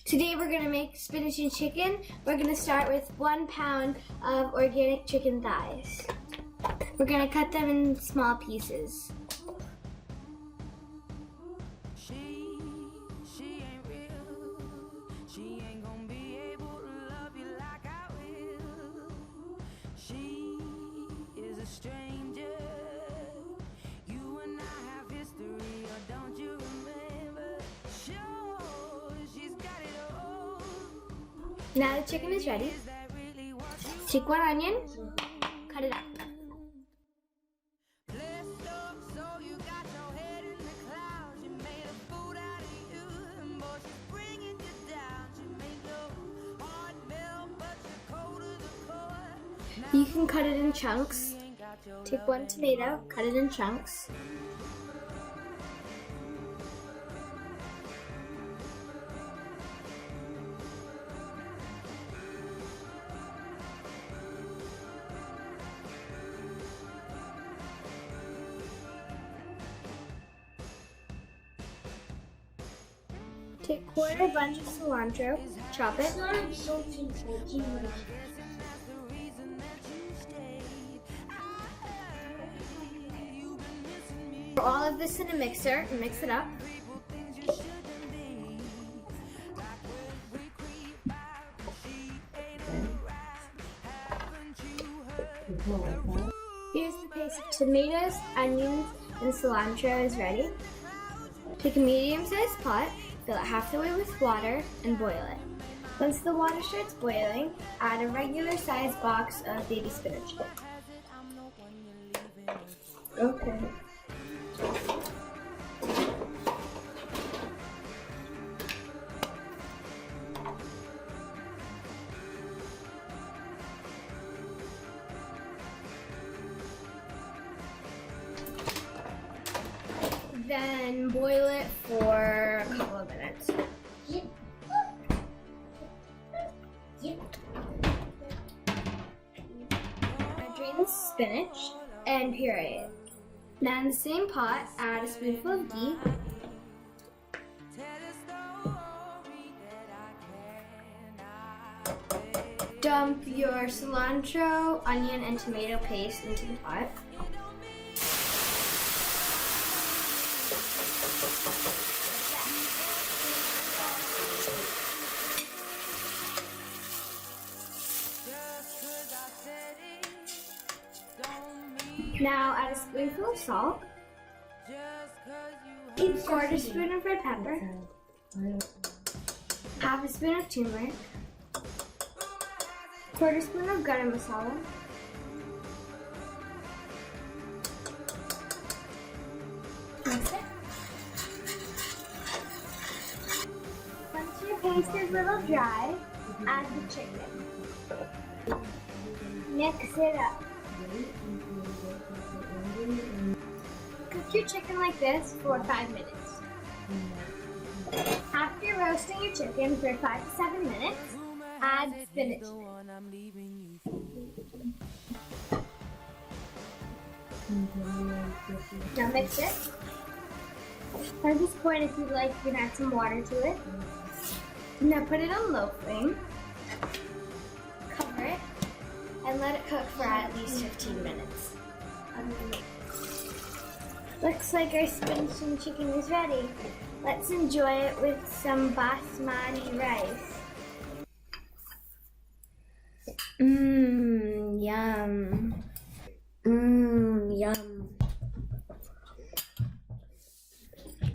Today we're going to make spinach and chicken. We're going to start with 1 pound of organic chicken thighs. We're going to cut them in small pieces. Now the chicken is ready. Take 1 onion, cut it up. You can cut it in chunks. Take 1 tomato, cut it in chunks. Take 1/4 bunch of cilantro, chop it. Pour all of this in a mixer and mix it up. Here's the paste of tomatoes, onions, and cilantro is ready. Take a medium-sized pot, fill it half the way with water, and boil it. Once the water starts boiling, add a regular-sized box of baby spinach. Okay. Then boil it for a couple of minutes. I drain the spinach and puree it. Now in the same pot, add a spoonful of ghee. Dump your cilantro, onion, and tomato paste into the pot. Now add a spoonful of salt, 1/4 spoon of red pepper, half a spoon of turmeric, 1/4 spoon of garam masala, mix it. Once your paste is a little dry, add the chicken. Mix it up. Cook your chicken like this for 5 minutes. After roasting your chicken for 5 to 7 minutes, add spinach. Now mix it. At this point, if you'd like, you can add some water to it. Now put it on low flame. Cover it and let it cook for at least 15 minutes. Looks like our spinach and chicken is ready. Let's enjoy it with some basmati rice. Yum.